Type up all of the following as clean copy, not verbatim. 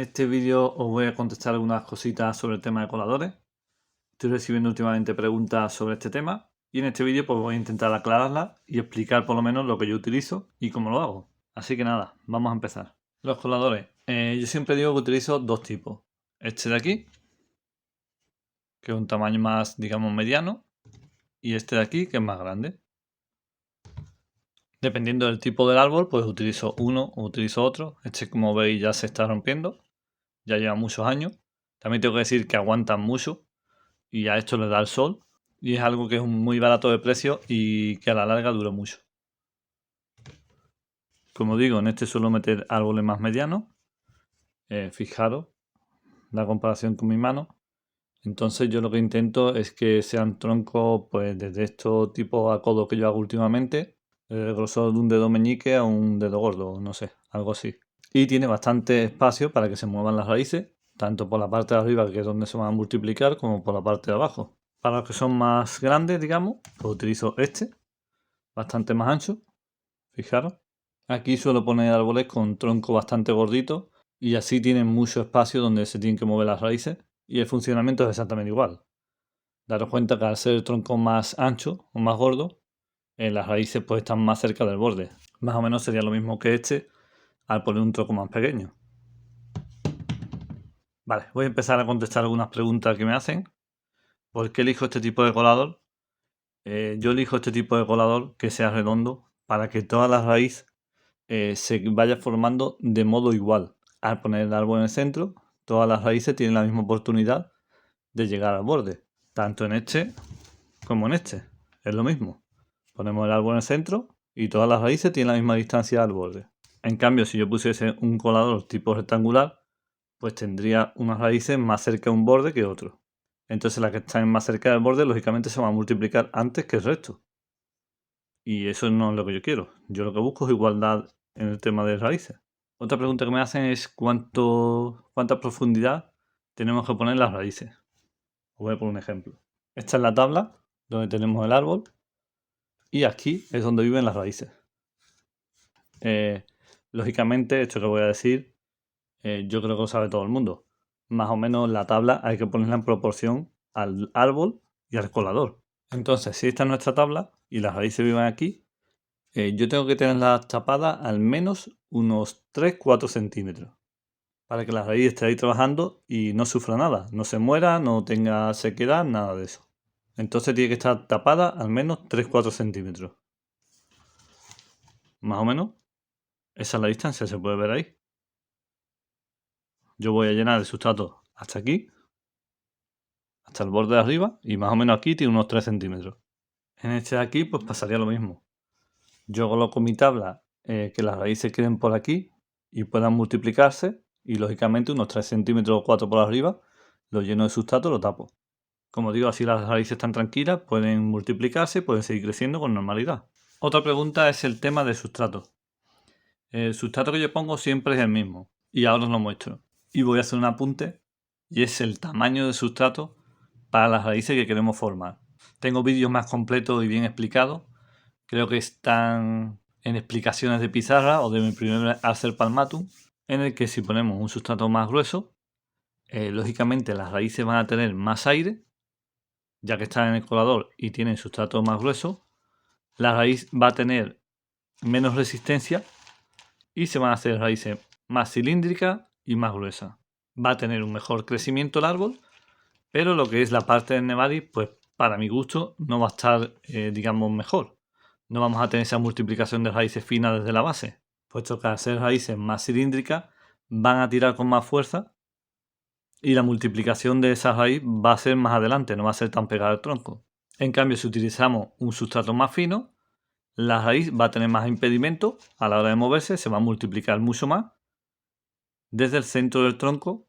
este vídeo os voy a contestar algunas cositas sobre el tema de coladores. Estoy recibiendo últimamente preguntas sobre este tema y en este vídeo pues voy a intentar aclararlas y explicar por lo menos lo que yo utilizo y cómo lo hago. Así que nada, vamos a empezar. Los coladores. Yo siempre digo que utilizo dos tipos. Este de aquí, que es un tamaño más, digamos, mediano, y este de aquí, que es más grande. Dependiendo del tipo del árbol, pues utilizo uno o utilizo otro. Este, como veis, ya se está rompiendo. Ya lleva muchos años. También tengo que decir que aguantan mucho y a esto le da el sol y es algo que es muy barato de precio y que a la larga dura mucho. Como digo, en este suelo meter árboles más medianos. Fijaros la comparación con mi mano. Entonces yo lo que intento es que sean troncos pues desde estos tipos a codo que yo hago últimamente, desde el grosor de un dedo meñique a un dedo gordo, no sé, algo así. Y tiene bastante espacio para que se muevan las raíces, tanto por la parte de arriba, que es donde se van a multiplicar, como por la parte de abajo. Para los que son más grandes, digamos, pues utilizo este, bastante más ancho. Fijaros. Aquí suelo poner árboles con tronco bastante gordito y así tienen mucho espacio donde se tienen que mover las raíces y el funcionamiento es exactamente igual. Daros cuenta que al ser el tronco más ancho o más gordo, las raíces pues están más cerca del borde. Más o menos sería lo mismo que este al poner un tronco más pequeño. Vale, voy a empezar a contestar algunas preguntas que me hacen. ¿Por qué elijo este tipo de colador? Yo elijo este tipo de colador que sea redondo para que toda la raíz se vaya formando de modo igual. Al poner el árbol en el centro, todas las raíces tienen la misma oportunidad de llegar al borde, tanto en este como en este. Es lo mismo. Ponemos el árbol en el centro y todas las raíces tienen la misma distancia al borde. En cambio, si yo pusiese un colador tipo rectangular, pues tendría unas raíces más cerca de un borde que otro. Entonces las que están más cerca del borde, lógicamente se van a multiplicar antes que el resto. Y eso no es lo que yo quiero. Yo lo que busco es igualdad en el tema de raíces. Otra pregunta que me hacen es cuánta profundidad tenemos que poner las raíces. Os voy a poner un ejemplo. Esta es la tabla donde tenemos el árbol y aquí es donde viven las raíces. Lógicamente, esto que voy a decir, yo creo que lo sabe todo el mundo. Más o menos la tabla hay que ponerla en proporción al árbol y al colador. Entonces, si esta es nuestra tabla y las raíces viven aquí, yo tengo que tenerlas tapadas al menos unos 3-4 centímetros para que la raíz esté ahí trabajando y no sufra nada, no se muera, no tenga sequedad, nada de eso. Entonces tiene que estar tapada al menos 3-4 centímetros. Más o menos, esa es la distancia, se puede ver ahí. Yo voy a llenar el sustrato hasta aquí, hasta el borde de arriba, y más o menos aquí tiene unos 3 centímetros. En este de aquí pues pasaría lo mismo. Yo coloco mi tabla que las raíces queden por aquí y puedan multiplicarse y lógicamente unos 3 centímetros o 4 por arriba lo lleno de sustrato, lo tapo. Como digo, así las raíces están tranquilas, pueden multiplicarse, pueden seguir creciendo con normalidad. Otra pregunta es el tema del sustrato. El sustrato que yo pongo siempre es el mismo y ahora os lo muestro. Y voy a hacer un apunte y es el tamaño del sustrato para las raíces que queremos formar. Tengo vídeos más completos y bien explicados. Creo que están en explicaciones de pizarra o de mi primer Acer Palmatum, en el que si ponemos un sustrato más grueso, lógicamente las raíces van a tener más aire, ya que están en el colador y tienen sustrato más grueso, la raíz va a tener menos resistencia y se van a hacer raíces más cilíndricas y más gruesas. Va a tener un mejor crecimiento el árbol, pero lo que es la parte del Nevaris, pues para mi gusto no va a estar, digamos, mejor. No vamos a tener esa multiplicación de raíces finas desde la base, puesto que al ser raíces más cilíndricas van a tirar con más fuerza y la multiplicación de esa raíz va a ser más adelante, no va a ser tan pegada al tronco. En cambio, si utilizamos un sustrato más fino, la raíz va a tener más impedimento a la hora de moverse, se va a multiplicar mucho más. Desde el centro del tronco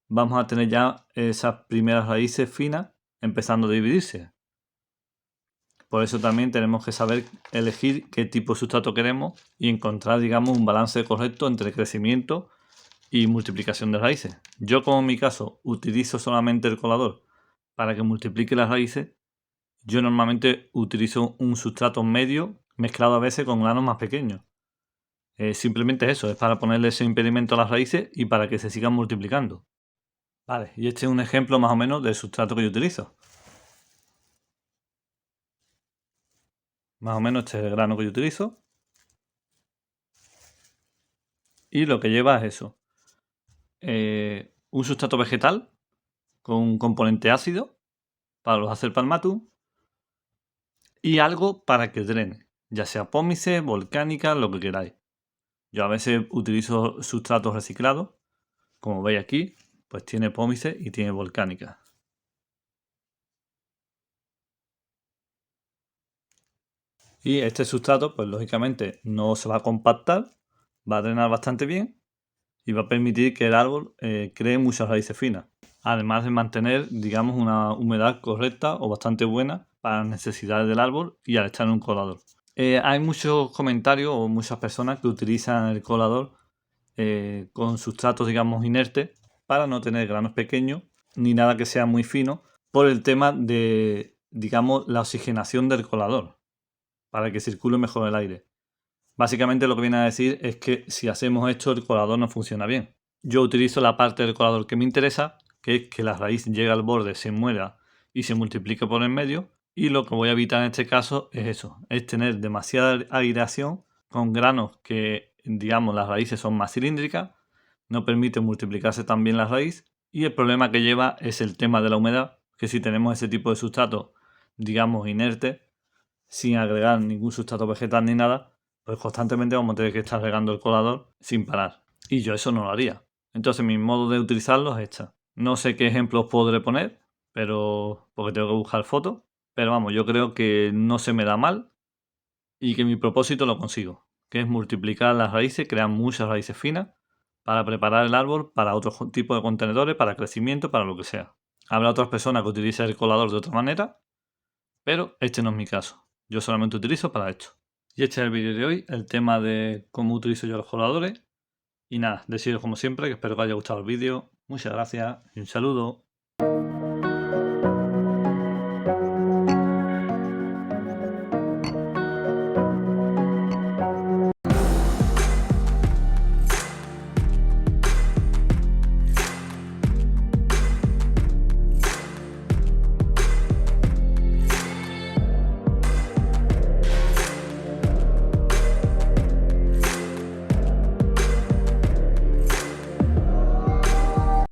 vamos a tener ya esas primeras raíces finas empezando a dividirse. Por eso también tenemos que saber elegir qué tipo de sustrato queremos y encontrar, digamos, un balance correcto entre crecimiento y multiplicación de raíces. Yo, como en mi caso, utilizo solamente el colador para que multiplique las raíces. Yo normalmente utilizo un sustrato medio mezclado a veces con granos más pequeños. Simplemente eso, es para ponerle ese impedimento a las raíces y para que se sigan multiplicando. Vale, y este es un ejemplo más o menos del sustrato que yo utilizo. Más o menos este es el grano que yo utilizo. Y lo que lleva es eso. Un sustrato vegetal con un componente ácido para los Acerpalmatum y algo para que drene, ya sea pómice, volcánica, lo que queráis. Yo a veces utilizo sustratos reciclados, como veis aquí, pues tiene pómice y tiene volcánica. Y este sustrato, pues lógicamente no se va a compactar, va a drenar bastante bien y va a permitir que el árbol cree muchas raíces finas. Además de mantener, digamos, una humedad correcta o bastante buena para las necesidades del árbol y al estar en un colador. Hay muchos comentarios o muchas personas que utilizan el colador con sustratos, digamos, inertes para no tener granos pequeños ni nada que sea muy fino por el tema de, digamos, la oxigenación del colador para que circule mejor el aire. Básicamente lo que viene a decir es que si hacemos esto el colador no funciona bien. Yo utilizo la parte del colador que me interesa, que es que la raíz llegue al borde, se muera y se multiplique por en medio. Y lo que voy a evitar en este caso es eso, es tener demasiada aireación con granos que, digamos, las raíces son más cilíndricas, no permite multiplicarse tan bien la raíz y el problema que lleva es el tema de la humedad, que si tenemos ese tipo de sustrato, digamos, inerte, sin agregar ningún sustrato vegetal ni nada, pues constantemente vamos a tener que estar regando el colador sin parar. Y yo eso no lo haría. Entonces mi modo de utilizarlo es esta. No sé qué ejemplos podré poner, pero porque tengo que buscar fotos. Pero vamos, yo creo que no se me da mal y que mi propósito lo consigo, que es multiplicar las raíces, crear muchas raíces finas para preparar el árbol para otro tipo de contenedores, para crecimiento, para lo que sea. Habrá otras personas que utilicen el colador de otra manera, pero este no es mi caso. Yo solamente utilizo para esto. Y este es el vídeo de hoy, el tema de cómo utilizo yo los coladores. Y nada, deciros como siempre que espero que os haya gustado el vídeo. Muchas gracias y un saludo.